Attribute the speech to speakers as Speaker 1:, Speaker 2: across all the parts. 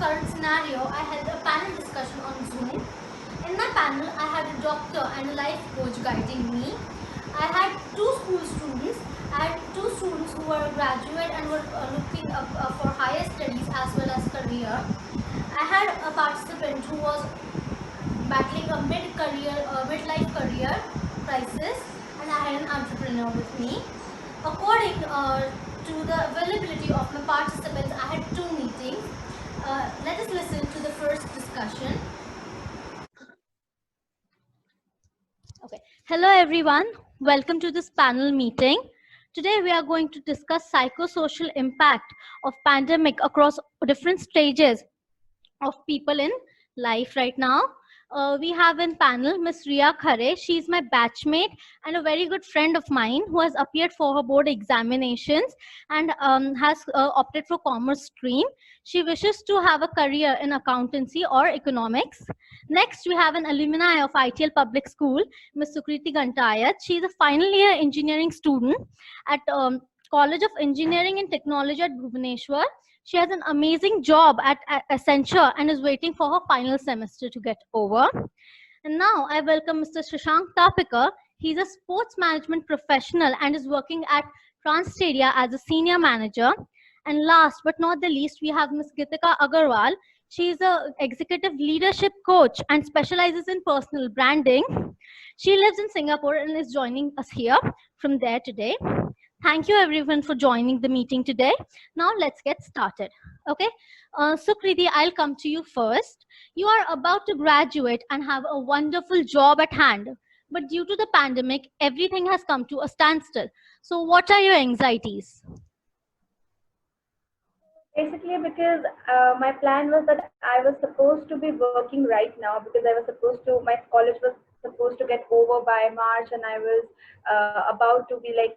Speaker 1: current scenario, I held a panel discussion on Zoom. In my panel, I had a doctor and a life coach guiding me. I had two school students. I had two students who were graduate and were looking up for higher studies as well as career. I had a participant who was battling a midlife career crisis, and I had an entrepreneur with me. According to the availability of my participants, I had two meetings. Let us listen to the first discussion. Okay. Hello everyone. Welcome to this panel meeting. Today we are going to discuss psychosocial impact of pandemic across different stages of people in life right now. We have in panel Miss Ria Khare. She is my batchmate and a very good friend of mine who has appeared for her board examinations and has opted for commerce stream. She wishes to have a career in accountancy or economics. Next, we have an alumni of ITL Public School, Miss Sukriti Gantayat. She is a final year engineering student at College of Engineering and Technology at Bhubaneswar. She has an amazing job at Accenture and is waiting for her final semester to get over. And now I welcome Mr. Shashank Tapikar. He's a sports management professional and is working at TransStadia as a senior manager. And last but not the least, we have Ms. Gitika Agarwal. She is an executive leadership coach and specializes in personal branding. She lives in Singapore and is joining us here from there today. Thank you everyone for joining the meeting today. Now let's get started. Okay, Sukriti, I'll come to you first. You are about to graduate and have a wonderful job at hand. But due to the pandemic, everything has come to a standstill. So what are your anxieties?
Speaker 2: Basically, because my plan was that I was supposed to be working right now because I was supposed to, my college was supposed to get over by March and I was about to be like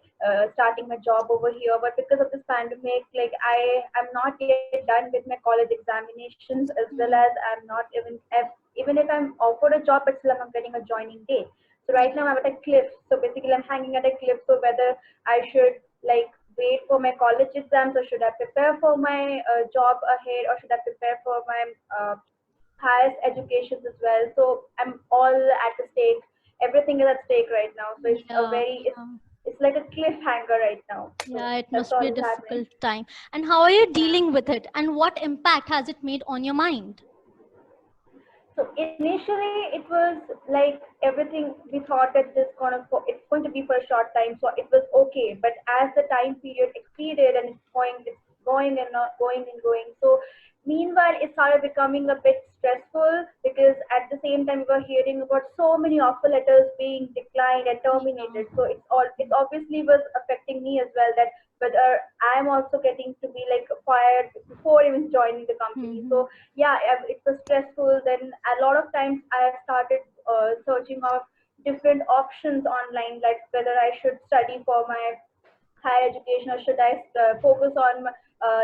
Speaker 2: starting my job over here. But because of this pandemic, like I am not yet done with my college examinations as well as I'm not even if I'm offered a job, but still I'm not getting a joining date. So right now I'm at a cliff. So basically I'm hanging at a cliff. So whether I should like wait for my college exams or should I prepare for my job ahead or should I prepare for my highest educations as well. So I'm all at the stake. Everything is at stake right now. So it's a very it's like a cliffhanger right now. So
Speaker 1: yeah, it must be a difficult time. And how are you dealing with it? And what impact has it made on your mind?
Speaker 2: So initially it was like everything we thought that it's going to be for a short time, so it was okay. But as the time period exceeded and it's going and not going and going. So meanwhile it started becoming a bit stressful because at the same time we were hearing about so many offer letters being declined and terminated. So it obviously was affecting me as well, that whether I'm also getting to be like fired before even joining the company. So yeah, it was stressful. Then a lot of times I started searching of different options online, like whether I should study for my higher education or should I focus on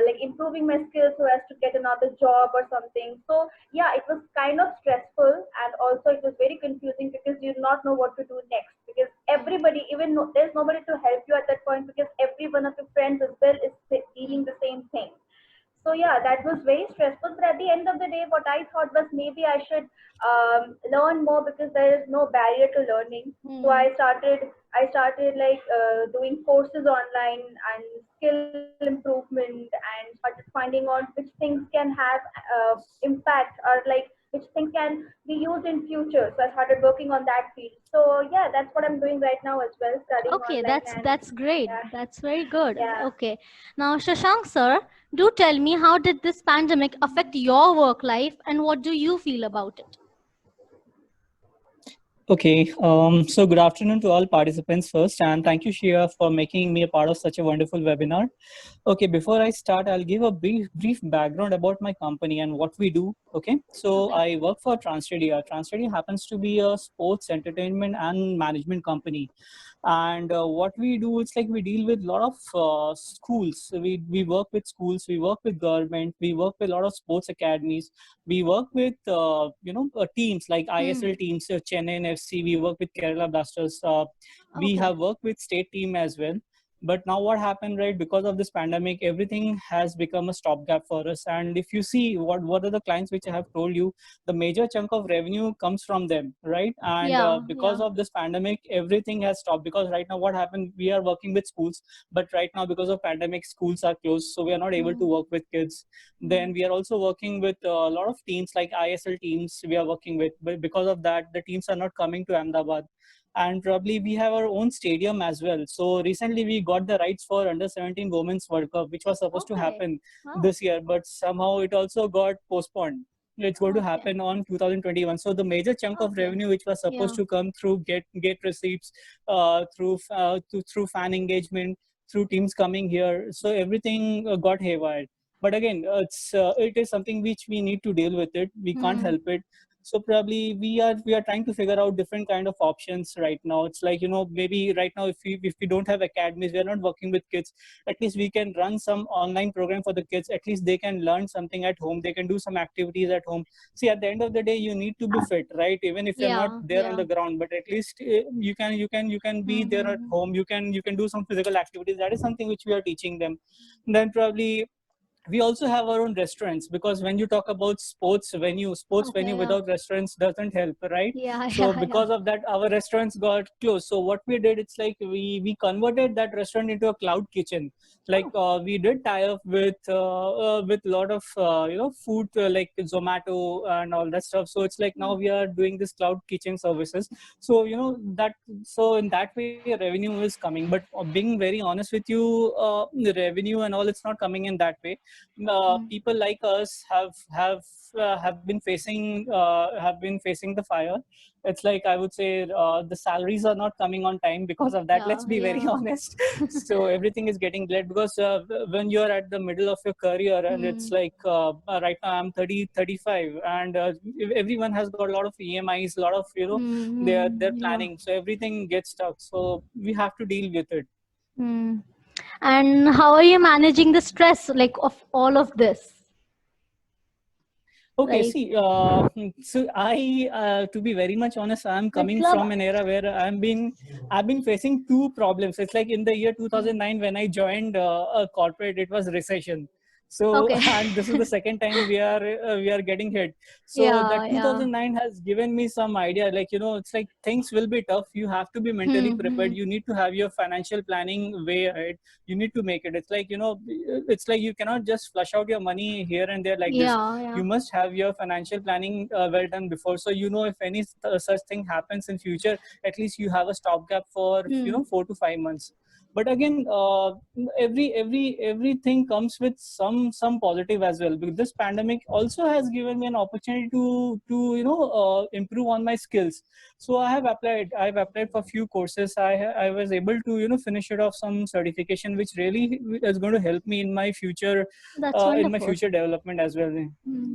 Speaker 2: like improving my skills so as to get another job or something. So yeah, it was kind of stressful and also it was very confusing because you do not know what to do next, because everybody, there's nobody to help you at that point because every one of your friends as well is dealing the same thing. So yeah, that was very stressful. But at the end of the day, what I thought was maybe I should learn more because there is no barrier to learning. So I started like doing courses online and skill improvement and started finding out which things can have impact or like which things can be used in future. So I started working on that field. So yeah, that's what I'm doing right now as well, studying
Speaker 1: okay,
Speaker 2: online.
Speaker 1: that's great.
Speaker 2: Yeah,
Speaker 1: That's very good.
Speaker 2: yeah.
Speaker 1: Okay. Now, Shashank sir, do tell me, how did this pandemic affect your work life and what do you feel about it?
Speaker 3: Okay, so good afternoon to all participants first, and thank you, Shia, for making me a part of such a wonderful webinar. Okay, before I start, I'll give a brief background about my company and what we do. Okay, so I work for TransStadia. TransStadia happens to be a sports, entertainment, and management company. And what we do, it's like we deal with a lot of schools. So we work with schools, we work with government, we work with a lot of sports academies, we work with teams like ISL teams, Chennai FC. We work with Kerala Blasters. We have worked with state team as well. But now what happened, right? Because of this pandemic, everything has become a stopgap for us. And if you see what are the clients which I have told you, the major chunk of revenue comes from them, right? And because of this pandemic, everything has stopped. Because right now what happened, we are working with schools, but right now because of pandemic, schools are closed, so we are not able to work with kids. Then we are also working with a lot of teams like ISL teams we are working with, but because of that, the teams are not coming to Ahmedabad. And probably we have our own stadium as well. So recently we got the rights for under 17 women's World Cup, which was supposed to happen this year, but somehow it also got postponed. It's going to happen on 2021. So the major chunk of revenue which was supposed to come through gate receipts, through fan engagement, through teams coming here, so everything got haywire. But again, it is something which we need to deal with it. We can't help it. So probably we are trying to figure out different kind of options right now. It's like, maybe right now if we don't have academies, we are not working with kids, at least we can run some online program for the kids. At least they can learn something at home, they can do some activities at home. See, at the end of the day, you need to be fit, right? Even if you're not there on the ground, but at least you can be there at home. You can do some physical activities. That is something which we are teaching them. Then probably we also have our own restaurants, because when you talk about sports venue without restaurants doesn't help, right? So because of that, our restaurants got closed. So what we did, it's like we converted that restaurant into a cloud kitchen. Like we did tie up with a lot of food, like Zomato and all that stuff. So it's like now we are doing this cloud kitchen services. So so in that way revenue is coming. But being very honest with you, the revenue and all, it's not coming in that way. People like us have been facing the fire. It's like, I would say, the salaries are not coming on time because of that. Let's be very honest. So everything is getting delayed, because when you're at the middle of your career, and it's like right now I'm 30, 35, and everyone has got a lot of EMIs, a lot of they're planning. So everything gets stuck. So we have to deal with it.
Speaker 1: And how are you managing the stress, like, of all of this?
Speaker 3: Okay, see, so to be very much honest, I'm coming from an era where I've been facing two problems. It's like in the year 2009 when I joined a corporate, it was recession. So and this is the second time we are getting hit. So that 2009 has given me some idea. Like, it's like things will be tough. You have to be mentally prepared. You need to have your financial planning way ahead. You need to make it. It's like, it's like you cannot just flush out your money here and there like this. You must have your financial planning well done before. So if any such thing happens in future, at least you have a stopgap for 4 to 5 months. But again, everything comes with some positive as well, because this pandemic also has given me an opportunity to improve on my skills. So I've applied for few courses. I was able to finish it off some certification, which really is going to help me in my future development as well.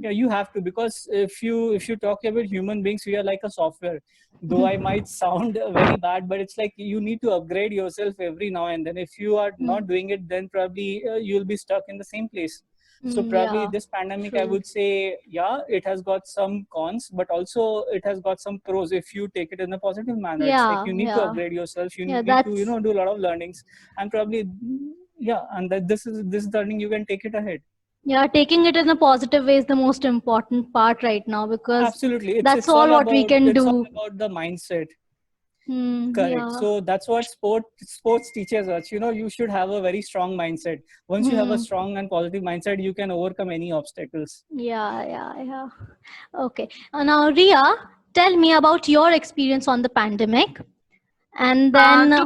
Speaker 3: Yeah, you have to, because if you talk about human beings, we are like a software. Though I might sound very bad, but it's like you need to upgrade yourself every now and then. If you are not doing it, then probably you'll be stuck in the same place. So probably this pandemic, I would say, it has got some cons, but also it has got some pros if you take it in a positive manner. It's like you need to upgrade yourself. You need to do a lot of learnings, and probably and this learning you can take it ahead.
Speaker 1: Yeah, taking it in a positive way is the most important part right now, because
Speaker 3: absolutely
Speaker 1: that's all what we can do.
Speaker 3: It's all about the mindset. Correct. So that's what sports teaches us. You should have a very strong mindset. Once you have a strong and positive mindset, you can overcome any obstacles.
Speaker 1: Yeah. Okay. Now, Ria, tell me about your experience on the pandemic, and then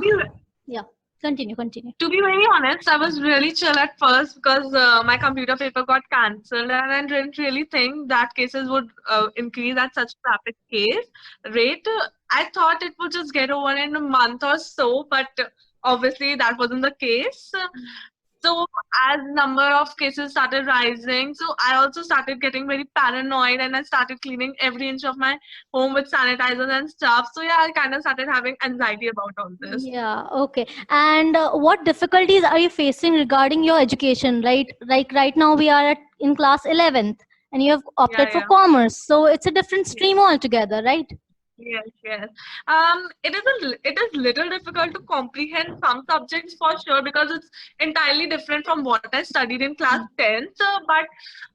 Speaker 1: continue.
Speaker 4: To be very honest, I was really chill at first, because my computer paper got cancelled, and I didn't really think that cases would increase at such a rapid rate. I thought it would just get over in a month or so, but obviously that wasn't the case. So as number of cases started rising, so I also started getting very paranoid, and I started cleaning every inch of my home with sanitizers and stuff. So I kind of started having anxiety about all this.
Speaker 1: Yeah, okay. And what difficulties are you facing regarding your education? Right, like right now we are in class 11th, and you have opted for commerce, so it's a different stream altogether, right?
Speaker 4: Yes, yes. It is little difficult to comprehend some subjects for sure because it's entirely different from what I studied in class
Speaker 1: Mm.
Speaker 4: 10th.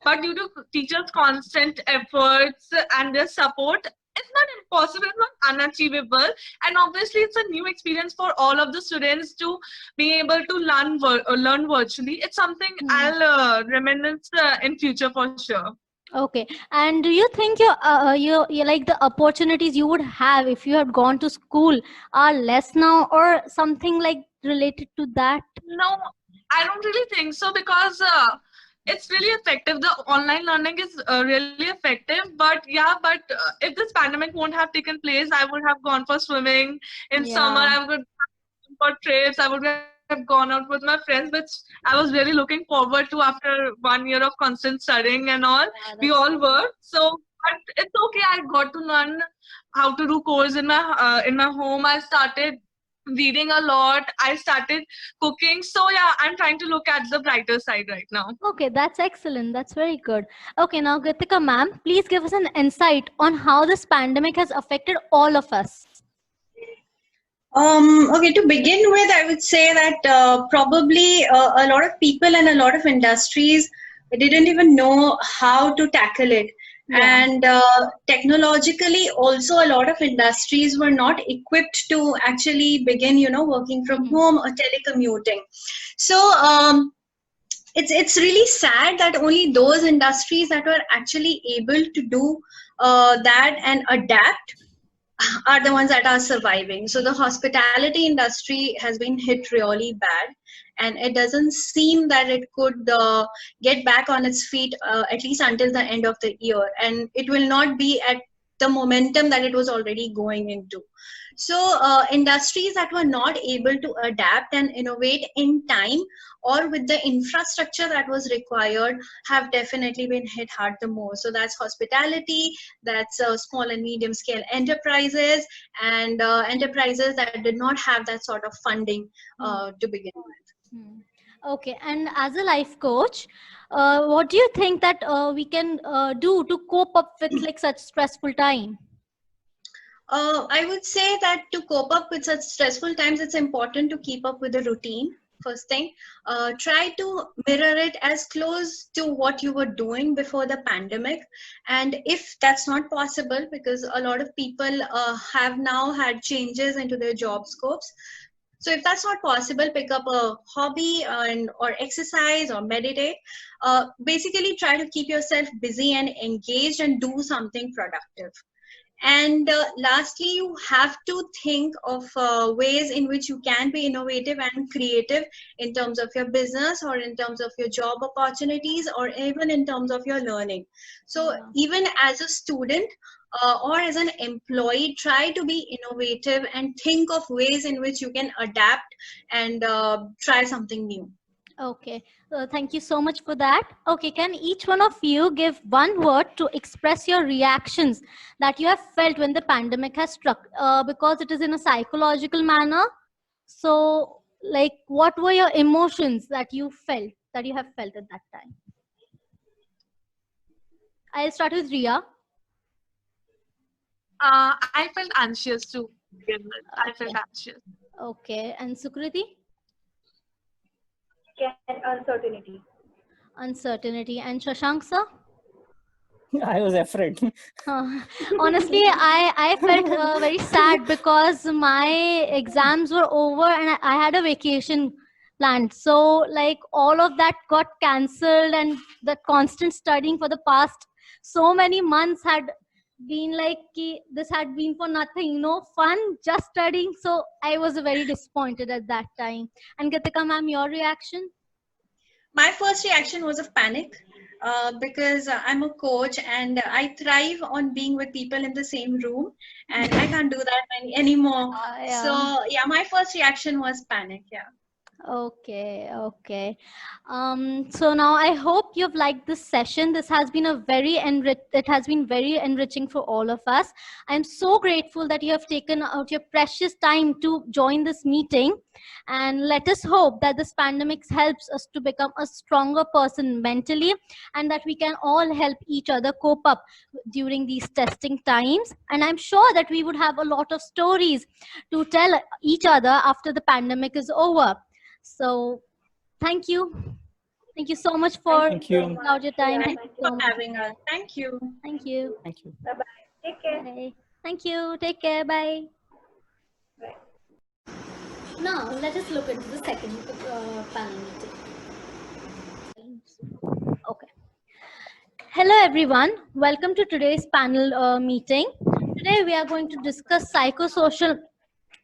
Speaker 4: But due to teachers' constant efforts and their support, it's not impossible, it's not unachievable. And obviously, it's a new experience for all of the students to be able to learn virtually. It's something
Speaker 1: Mm.
Speaker 4: I'll reminisce in future for sure.
Speaker 1: Okay. And do you think you like the opportunities you would have if you had gone to school are less now, or something like related to that?
Speaker 4: No, I don't really think so because it's really effective. The online learning is really effective. But yeah, if this pandemic won't have taken place, I would have gone for swimming in summer.
Speaker 1: Yeah.
Speaker 4: I would have gone for trips. I would have gone out with my friends, which I was really looking forward to after 1 year of constant studying and all.
Speaker 1: Yeah,
Speaker 4: We
Speaker 1: that's
Speaker 4: all were. So, but it's okay. I got to learn how to do chores in my home. I started reading a lot. I started cooking. So yeah, I'm trying to look at the brighter side right now.
Speaker 1: okay. That's excellent. That's very good. Okay, now Kritika ma'am, please give us an insight on how this pandemic has affected all of us.
Speaker 5: Okay, to begin with, I would say that probably a lot of people and a lot of industries didn't even know how to tackle it.
Speaker 1: Yeah.
Speaker 5: And technologically, also a lot of industries were not equipped to actually begin, working from
Speaker 1: Mhm.
Speaker 5: home or telecommuting. So it's really sad that only those industries that were actually able to do that and adapt are the ones that are surviving. So the hospitality industry has been hit really bad, and it doesn't seem that it could get back on its feet at least until the end of the year, and it will not be at the momentum that it was already going into. So industries that were not able to adapt and innovate in time or with the infrastructure that was required have definitely been hit hard the most. So that's hospitality, that's small and medium scale enterprises, and enterprises that did not have that sort of funding to begin with.
Speaker 1: Hmm. Okay, and as a life coach, what do you think that we can do to cope up with like such stressful time?
Speaker 5: I would say that to cope up with such stressful times, it's important to keep up with the routine. First thing, try to mirror it as close to what you were doing before the pandemic. And if that's not possible, because a lot of people have now had changes into their job scopes. So if that's not possible, pick up a hobby or exercise or meditate. Basically, try to keep yourself busy and engaged and do something productive. And lastly, you have to think of ways in which you can be innovative and creative in terms of your business or in terms of your job opportunities or even in terms of your learning. So
Speaker 1: Yeah.
Speaker 5: even as a student or as an employee, try to be innovative and think of ways in which you can adapt and try something new.
Speaker 1: Okay, thank you so much for that. Okay, can each one of you give one word to express your reactions that you have felt when the pandemic has struck? Because it is in a psychological manner. So, like, what were your emotions that you felt, that you have felt at that time? I'll start with Ria.
Speaker 4: I felt anxious to begin with. I felt
Speaker 1: Okay,
Speaker 4: anxious.
Speaker 1: okay, and Sukriti?
Speaker 2: And uncertainty.
Speaker 1: Uncertainty, and Shashank sir?
Speaker 3: I was afraid.
Speaker 1: Uh, honestly, I felt very sad because my exams were over and I had a vacation planned. So like all of that got cancelled, and the constant studying for the past so many months had been like this had been for nothing, no fun, just studying. So I was very disappointed at that time. And Gatika ma'am, your reaction?
Speaker 5: My first reaction was of panic because I'm a coach and I thrive on being with people in the same room, and I can't do that anymore.
Speaker 1: Yeah.
Speaker 5: So, yeah, my first reaction was panic. Yeah.
Speaker 1: Okay, okay. So now I hope you've liked this session. This has been it has been very enriching for all of us. I'm so grateful that you have taken out your precious time to join this meeting. And let us hope that this pandemic helps us to become a stronger person mentally, and that we can all help each other cope up during these testing times. And I'm sure that we would have a lot of stories to tell each other after the pandemic is over. So thank you. Thank you so much for
Speaker 3: Thank you.
Speaker 1: out your time.
Speaker 2: Yeah,
Speaker 1: Thank
Speaker 2: thank
Speaker 1: you
Speaker 5: For
Speaker 1: so much.
Speaker 5: having us. Thank you.
Speaker 1: Thank you.
Speaker 3: Thank you.
Speaker 2: Bye bye. Take care.
Speaker 1: Bye. Thank you. Take care. Bye.
Speaker 2: Bye.
Speaker 1: Now let us look into the second panel meeting. Okay. Hello everyone. Welcome to today's panel meeting. Today we are going to discuss psychosocial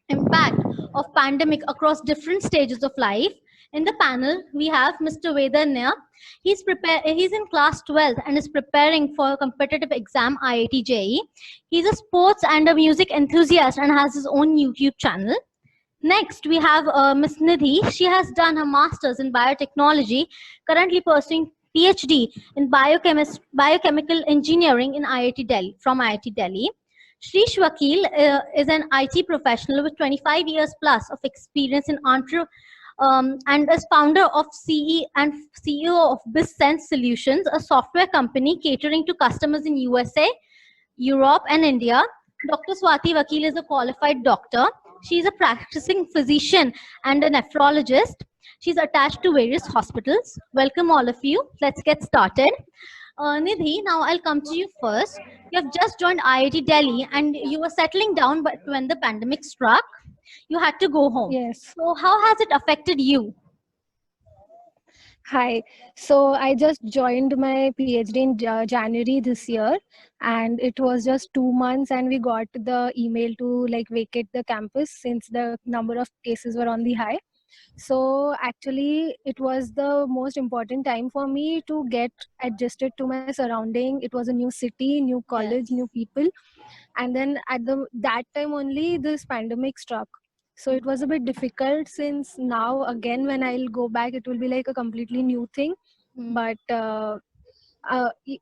Speaker 1: impact of pandemic across different stages of life. In the panel, we have Mr. Vedanya. He's in class 12 and is preparing for a competitive exam IIT JEE. He's a sports and a music enthusiast and has his own YouTube channel. Next, we have Ms. Nidhi. She has done her master's in biotechnology, currently pursuing PhD in biochemical engineering in IIT Delhi from IIT Delhi. Shrish Vakil is an IT professional with 25 years plus of experience in and is founder of CE and CEO of BizSense Solutions, a software company catering to customers in USA, Europe, and India. Dr. Swati Vakil is a qualified doctor. She is a practicing physician and a nephrologist. She's attached to various hospitals. Welcome, all of you. Let's get started. Nidhi, now I'll come to you first. You have just joined IIT Delhi and you were settling down, but when the pandemic struck, you had to go home.
Speaker 6: Yes.
Speaker 1: So, how has it affected you?
Speaker 6: Hi. So I just joined my PhD in January this year, and it was just 2 months, and we got the email to like vacate the campus since the number of cases were on the high. So actually, it was the most important time for me to get adjusted to my surrounding. It was a new city, new college,
Speaker 1: Yes.
Speaker 6: new people, and then at that time only this pandemic struck. So it was a bit difficult, since now again when I'll go back it will be like a completely new thing.
Speaker 1: Mm.
Speaker 6: But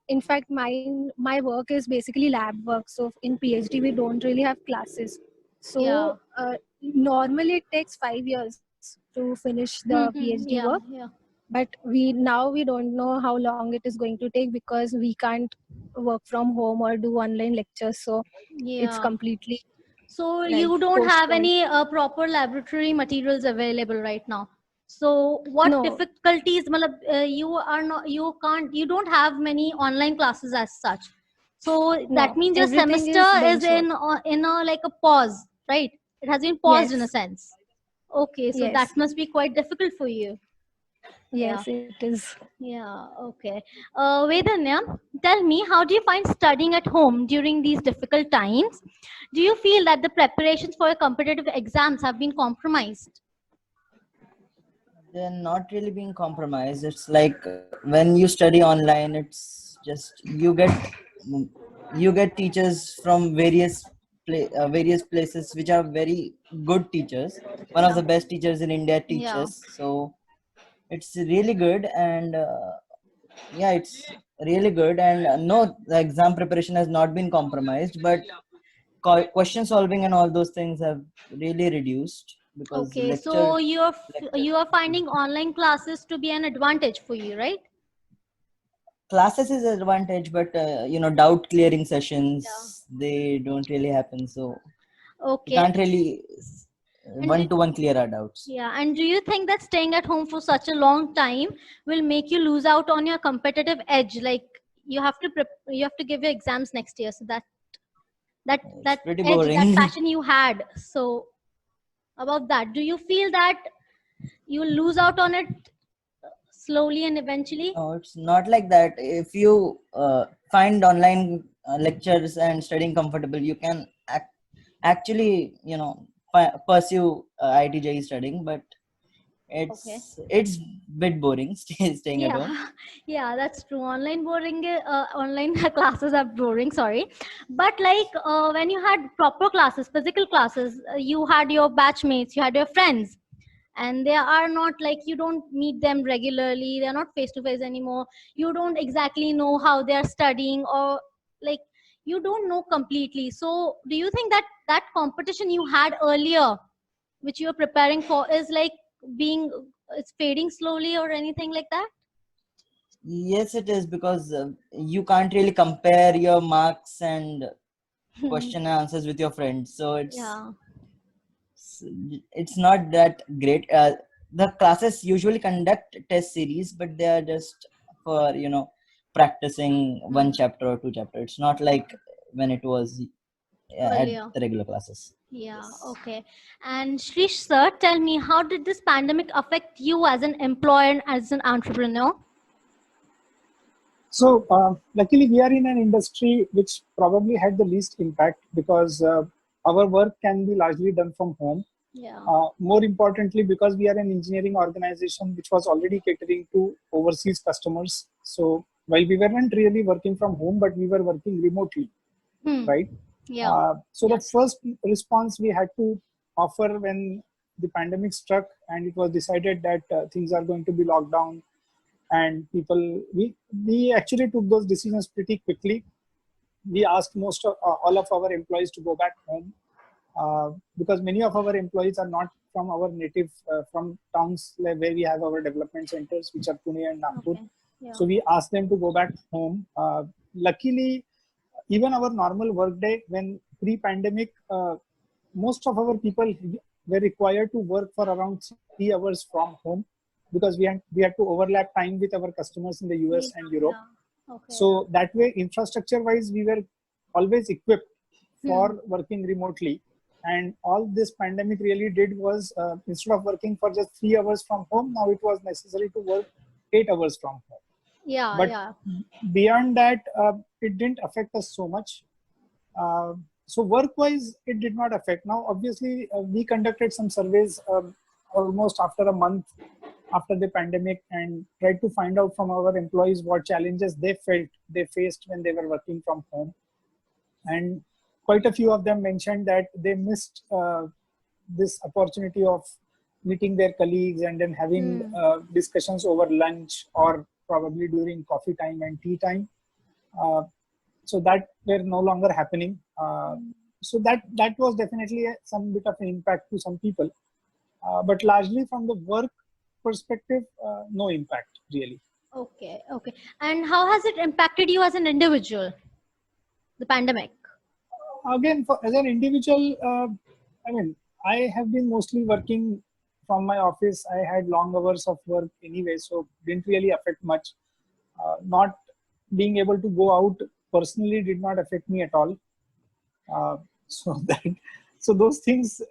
Speaker 6: in fact my work is basically lab work, so in PhD we don't really have classes. So
Speaker 1: Yeah.
Speaker 6: normally it takes 5 years to finish the PhD
Speaker 1: Yeah,
Speaker 6: work,
Speaker 1: yeah.
Speaker 6: but we don't know how long it is going to take, because we can't work from home or do online lectures, so
Speaker 1: Yeah.
Speaker 6: it's completely
Speaker 1: So
Speaker 6: like
Speaker 1: you don't have
Speaker 6: postponed.
Speaker 1: any proper laboratory materials available right now. So what
Speaker 6: No.
Speaker 1: difficulties? You don't have many online classes as such. So that
Speaker 6: No,
Speaker 1: means your
Speaker 6: everything is
Speaker 1: semester
Speaker 6: being
Speaker 1: is
Speaker 6: short.
Speaker 1: in a like a pause, right? It has been paused in a
Speaker 6: Yes.
Speaker 1: sense. Okay, so
Speaker 6: Yes.
Speaker 1: that must be quite difficult for you.
Speaker 6: Yes, it is.
Speaker 1: Yeah, okay. Vedanya, tell me, how do you find studying at home during these difficult times? Do you feel that the preparations for your competitive exams have been compromised?
Speaker 7: They're not really being compromised. It's like when you study online, it's just you get teachers from various places which are very good teachers. One of the best teachers in India
Speaker 1: Yeah.
Speaker 7: teaches, so it's really good. And yeah, it's really good. And no, the exam preparation has not been compromised, but question solving and all those things have really reduced, because
Speaker 1: Okay, so you are finding online classes to be an advantage for you, right?
Speaker 7: classes is an advantage, but doubt clearing sessions, they don't really happen, so
Speaker 1: Okay.
Speaker 7: you can't really one-to-one clear our doubts.
Speaker 1: Yeah, and do you think that staying at home for such a long time will make you lose out on your competitive edge? Like you have to give your exams next year, so that
Speaker 7: It's pretty
Speaker 1: edge, that
Speaker 7: boring.
Speaker 1: passion you had. So about that, do you feel that you lose out on it slowly and eventually?
Speaker 7: No, it's not like that. If you find online lectures and studying comfortable, you can actually pursue IIT studying, but it's bit boring staying at home.
Speaker 1: Yeah, that's true. Online classes are boring, sorry. But like when you had proper classes, physical classes, you had your batchmates, you had your friends, and they are not like, you don't meet them regularly, they're not face to face anymore, you don't exactly know how they are studying, or like you don't know completely. So do you think that that competition you had earlier, which you are preparing for, is like being, it's fading slowly or anything like that?
Speaker 7: Yes, it is, because you can't really compare your marks and question and answers with your friends. So
Speaker 1: Yeah.
Speaker 7: it's not that great. The classes usually conduct test series, but they are just for, practicing one chapter or two chapter. It's not like when it was at
Speaker 1: Earlier.
Speaker 7: the regular classes.
Speaker 1: Yeah,
Speaker 7: Yes.
Speaker 1: okay. And Shrish sir, tell me, how did this pandemic affect you as an employer and as an entrepreneur?
Speaker 8: So luckily, we are in an industry which probably had the least impact because our work can be largely done from home.
Speaker 1: Yeah.
Speaker 8: More importantly, because we are an engineering organization which was already catering to overseas customers. So while we weren't really working from home, but we were working remotely, right?
Speaker 1: Yeah.
Speaker 8: So the
Speaker 1: Yes.
Speaker 8: first response we had to offer when the pandemic struck and it was decided that things are going to be locked down, and we actually took those decisions pretty quickly. We asked most of all of our employees to go back home, because many of our employees are not from our native from towns where we have our development centers, which are Pune and Nagpur.
Speaker 1: Okay. Yeah.
Speaker 8: So we asked them to go back home. Luckily, even our normal workday, when pre-pandemic, most of our people were required to work for around 3 hours from home, because we had to overlap time with our customers in the US and Europe.
Speaker 1: Yeah. Okay.
Speaker 8: So that way, infrastructure wise, we were always equipped for working remotely. And all this pandemic really did was, instead of working for just 3 hours from home, now it was necessary to work 8 hours from home.
Speaker 1: Yeah.
Speaker 8: But
Speaker 1: Yeah.
Speaker 8: beyond that, it didn't affect us so much. So work-wise, it did not affect. Now, obviously, we conducted some surveys almost after a month after the pandemic and tried to find out from our employees what challenges they felt they faced when they were working from home. And quite a few of them mentioned that they missed this opportunity of meeting their colleagues and then having discussions over lunch or probably during coffee time and tea time. So that were no longer happening. So that was definitely some bit of an impact to some people. But largely from the work perspective, no impact really.
Speaker 1: Okay. Okay. And how has it impacted you as an individual, the pandemic?
Speaker 8: Again, as an individual, I mean, I have been mostly working from my office. I had long hours of work anyway, so didn't really affect much. Not being able to go out personally did not affect me at all. So those things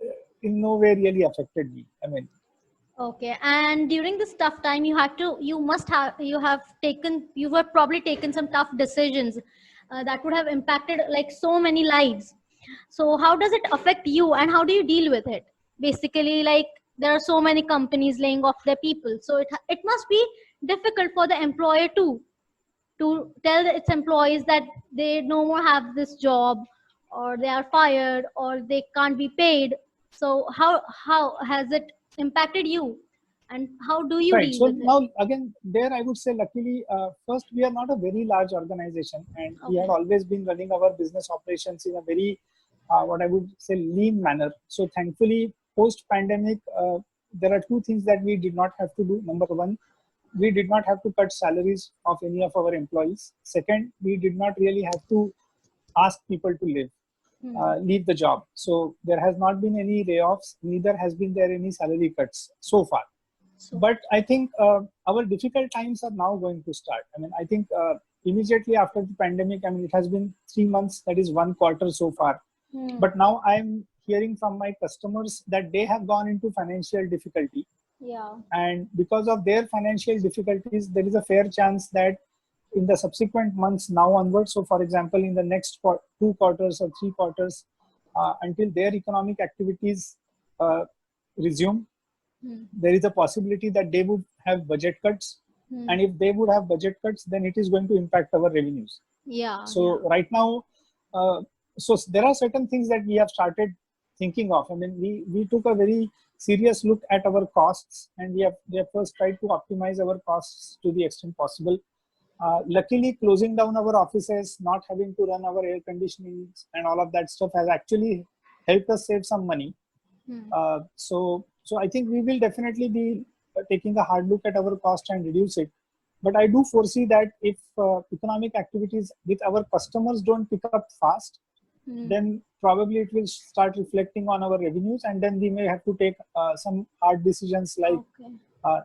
Speaker 8: in no way really affected me. I mean,
Speaker 1: Okay. And during this tough time, you were probably taken some tough decisions that would have impacted like so many lives. So how does it affect you and how do you deal with it? Basically, like there are so many companies laying off their people. So it must be difficult for the employer too, to tell its employees that they no more have this job, or they are fired, or they can't be paid. So how has it impacted you, and how do you
Speaker 8: right.
Speaker 1: deal
Speaker 8: So
Speaker 1: with it?
Speaker 8: now again, there I would say, luckily, first we are not a very large organization, and we have always been running our business operations in a very what I would say lean manner. So thankfully, post pandemic, there are two things that we did not have to do. Number one, we did not have to cut salaries of any of our employees. Second, we did not really have to ask people to leave the job. So there has not been any layoffs, neither has been there any salary cuts so far. But I think our difficult times are now going to start. I mean, I think immediately after the pandemic, I mean, it has been 3 months, that is 1 quarter so far. But now I'm hearing from my customers that they have gone into financial difficulty.
Speaker 1: Yeah.
Speaker 8: And because of their financial difficulties, there is a fair chance that in the subsequent months now onwards, so for example, in the next 2 quarters or 3 quarters, until their economic activities resume, there is a possibility that they would have budget cuts. And if they would have budget cuts, then it is going to impact our revenues.
Speaker 1: Yeah.
Speaker 8: So right now, so there are certain things that we have started thinking of. I mean, we took a very serious look at our costs, and we have first tried to optimize our costs to the extent possible. Luckily, closing down our offices, not having to run our air conditioning and all of that stuff has actually helped us save some money. So I think we will definitely be taking a hard look at our cost and reduce it. But I do foresee that if economic activities with our customers don't pick up fast, then probably it will start reflecting on our revenues, and then we may have to take some hard decisions like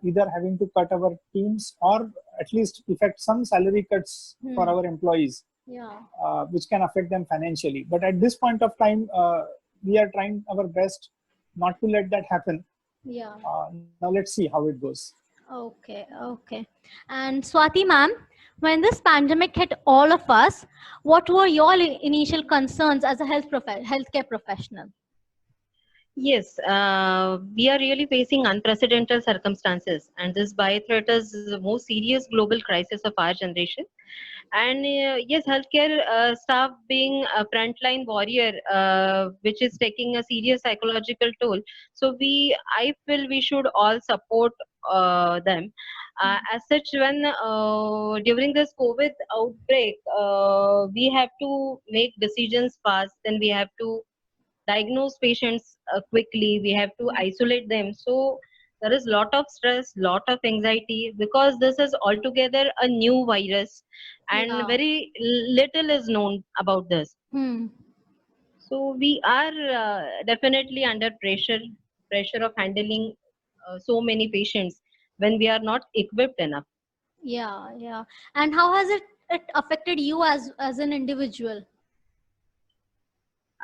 Speaker 8: either having to cut our teams or at least effect some salary cuts for our employees, which can affect them financially. But at this point of time, we are trying our best not to let that happen. Now let's see how it goes.
Speaker 1: Okay. And Swati ma'am, when this pandemic hit all of us, what were your initial concerns as a healthcare professional?
Speaker 9: Yes, we are really facing unprecedented circumstances, and this biothreat is the most serious global crisis of our generation. And yes, healthcare staff being a frontline warrior, which is taking a serious psychological toll. So I feel we should all support them. As such, when during this COVID outbreak, we have to make decisions fast, then we have to diagnose patients quickly, we have to isolate them. So there is lot of stress, lot of anxiety, because this is altogether a new virus and very little is known about this. So we are definitely under pressure of handling so many patients when we are not equipped enough.
Speaker 1: And how has it affected you as an individual?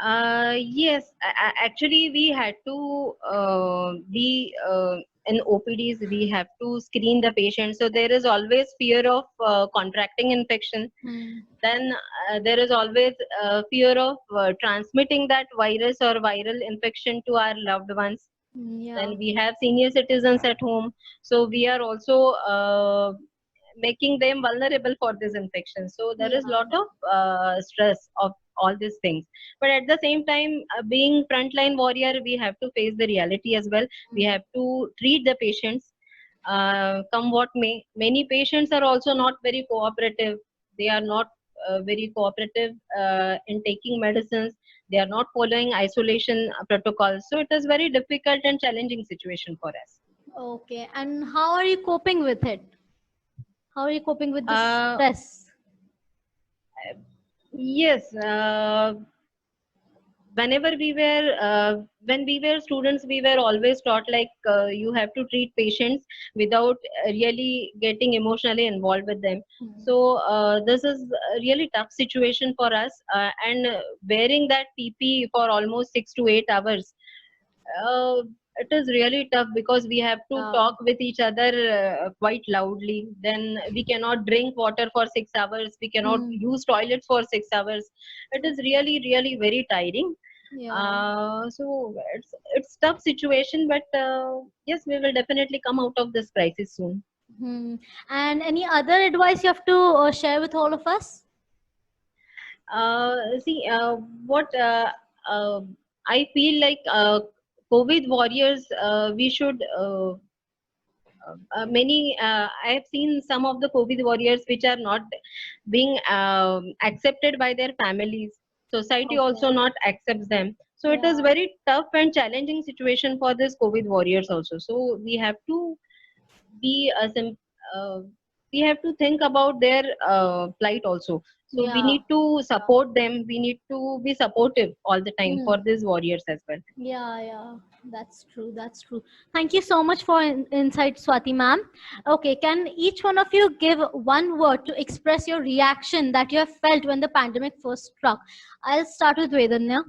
Speaker 9: Yes, actually we had to be in OPDs, we have to screen the patient. So there is always fear of contracting infection. Then there is always fear of transmitting that virus or viral infection to our loved ones. Then we have senior citizens at home. So we are also making them vulnerable for this infection. So there is a lot of stress of all these things. But at the same time, being frontline warrior, we have to face the reality as well. We have to treat the patients come what may. Many patients are also not very cooperative. They are not very cooperative in taking medicines. They are not following isolation protocols. So it is very difficult and challenging situation for us.
Speaker 1: Okay. And how are you coping with it? How are you coping with the stress?
Speaker 9: Yes, whenever when we were students, we were always taught like you have to treat patients without really getting emotionally involved with them. So this is a really tough situation for us, and wearing that PP for almost 6 to 8 hours. It is really tough because we have to talk with each other quite loudly. Then we cannot drink water for 6 hours. We cannot use toilets for 6 hours. It is really, really very tiring. So it's tough situation, but yes, we will definitely come out of this crisis soon.
Speaker 1: And any other advice you have to share with all of us?
Speaker 9: What I feel like COVID warriors, we should I have seen some of the COVID warriors which are not being accepted by their families. Society also not accepts them. So it is very tough and challenging situation for this COVID warriors also. So we have to be we have to think about their plight also. So we need to support them. We need to be supportive all the time for these warriors as well.
Speaker 1: Yeah, that's true. Thank you so much for insight, Swati ma'am. Okay, can each one of you give one word to express your reaction that you have felt when the pandemic first struck? I'll start with Vedanya.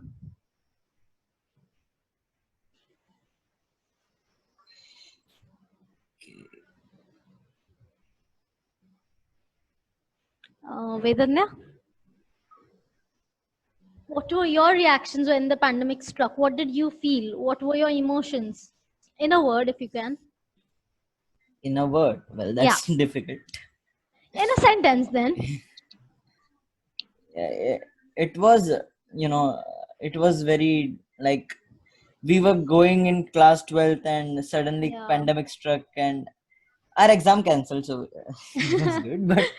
Speaker 1: Vedanya, what were your reactions when the pandemic struck? What did you feel? What were your emotions? In a word, if you can.
Speaker 7: In a word, well, that's difficult.
Speaker 1: In a sentence, then.
Speaker 7: It was, it was very like we were going in class 12th and suddenly
Speaker 1: Yeah.
Speaker 7: pandemic struck and our exam cancelled, so it was good. But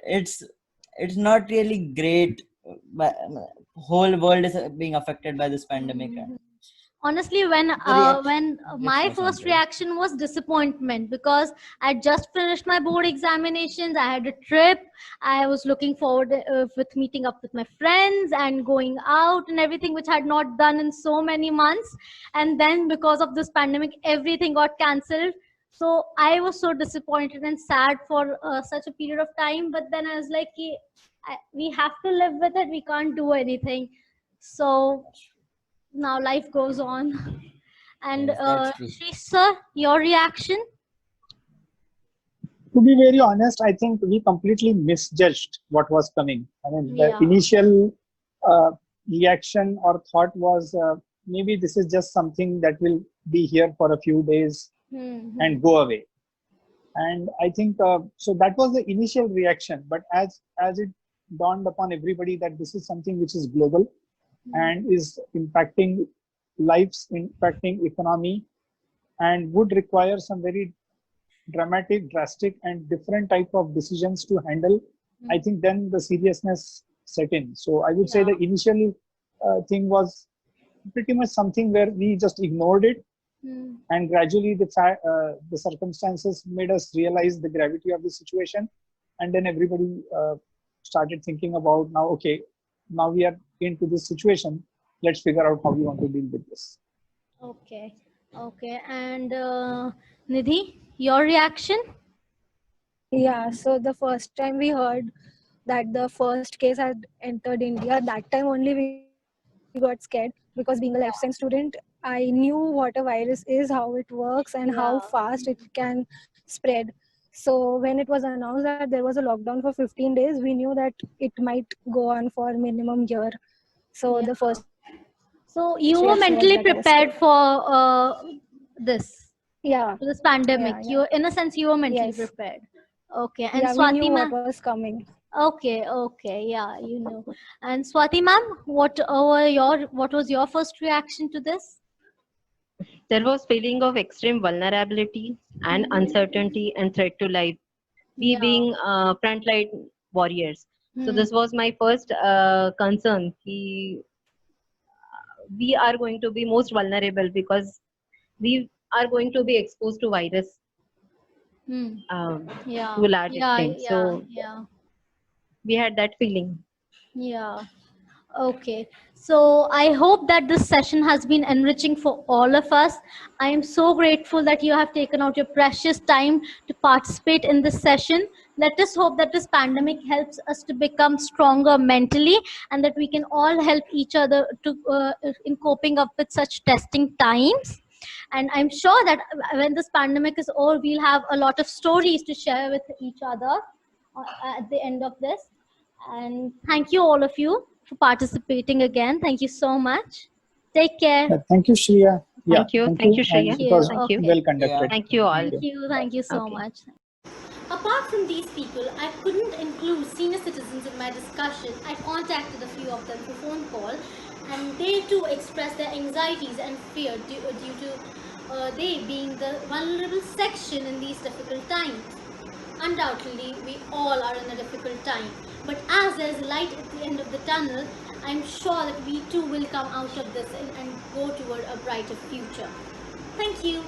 Speaker 7: it's not really great. But whole world is being affected by this pandemic. And
Speaker 1: Honestly, when
Speaker 7: reaction
Speaker 1: my
Speaker 7: was not
Speaker 1: first
Speaker 7: good.
Speaker 1: reaction was disappointment, because I just finished my board examinations. I had a trip. I was looking forward with meeting up with my friends and going out and everything, which I had not done in so many months. And then because of this pandemic, everything got cancelled. So I was so disappointed and sad for such a period of time. But then I was like, we have to live with it. We can't do anything. So now life goes on. And
Speaker 7: Yes, that's true.
Speaker 1: Shri sir, your reaction?
Speaker 8: To be very honest, I think we completely misjudged what was coming. I mean, the
Speaker 1: Yeah.
Speaker 8: initial reaction or thought was maybe this is just something that will be here for a few days and go away. And I think so that was the initial reaction. But as it dawned upon everybody that this is something which is global and is impacting lives, impacting economy, and would require some very dramatic, drastic, and different type of decisions to handle, I think then the seriousness set in. So I would say the initial thing was pretty much something where we just ignored it, and gradually the circumstances made us realize the gravity of the situation, and then everybody started thinking about now we are into this situation. Let's figure out how we want to deal with this.
Speaker 1: Okay. And Nidhi, your reaction?
Speaker 6: Yeah, so the first time we heard that the first case had entered India, that time only we got scared, because being a life science student, I knew what a virus is, how it works, and how fast it can spread. So when it was announced that there was a lockdown for 15 days, we knew that it might go on for minimum year. So the first.
Speaker 1: So you were
Speaker 6: reaction was
Speaker 1: mentally
Speaker 6: that I was
Speaker 1: prepared
Speaker 6: scared.
Speaker 1: for this,
Speaker 6: Yeah.
Speaker 1: for this pandemic.
Speaker 6: Yeah.
Speaker 1: You, in a sense, you were mentally
Speaker 6: Yes.
Speaker 1: prepared. Okay. And
Speaker 6: Yeah, we
Speaker 1: Swati
Speaker 6: knew
Speaker 1: ma'am.
Speaker 6: what was coming.
Speaker 1: Okay. Yeah, you know. And Swati ma'am, what was your first reaction to this?
Speaker 9: There was feeling of extreme vulnerability and uncertainty and threat to life. We being frontline warriors. So this was my first concern. We are going to be most vulnerable because we are going to be exposed to virus to a large extent. So we had that feeling.
Speaker 1: Yeah. Okay. So I hope that this session has been enriching for all of us. I am so grateful that you have taken out your precious time to participate in this session. Let us hope that this pandemic helps us to become stronger mentally, and that we can all help each other to in coping up with such testing times. And I'm sure that when this pandemic is over, we'll have a lot of stories to share with each other at the end of this. And thank you, all of you, for participating again. Thank you so much. Take care.
Speaker 8: Thank you, Shreya.
Speaker 9: Thank you, Shreya.
Speaker 8: And it was
Speaker 1: Thank you.
Speaker 8: well conducted.
Speaker 9: Thank you all.
Speaker 1: Thank you so
Speaker 9: Okay.
Speaker 1: much. Apart from these people, I couldn't include senior citizens in my discussion. I contacted a few of them through phone call, and they too expressed their anxieties and fear due to they being the vulnerable section in these difficult times. Undoubtedly, we all are in a difficult time, but as there is light at the end of the tunnel, I'm sure that we too will come out of this and go toward a brighter future. Thank you.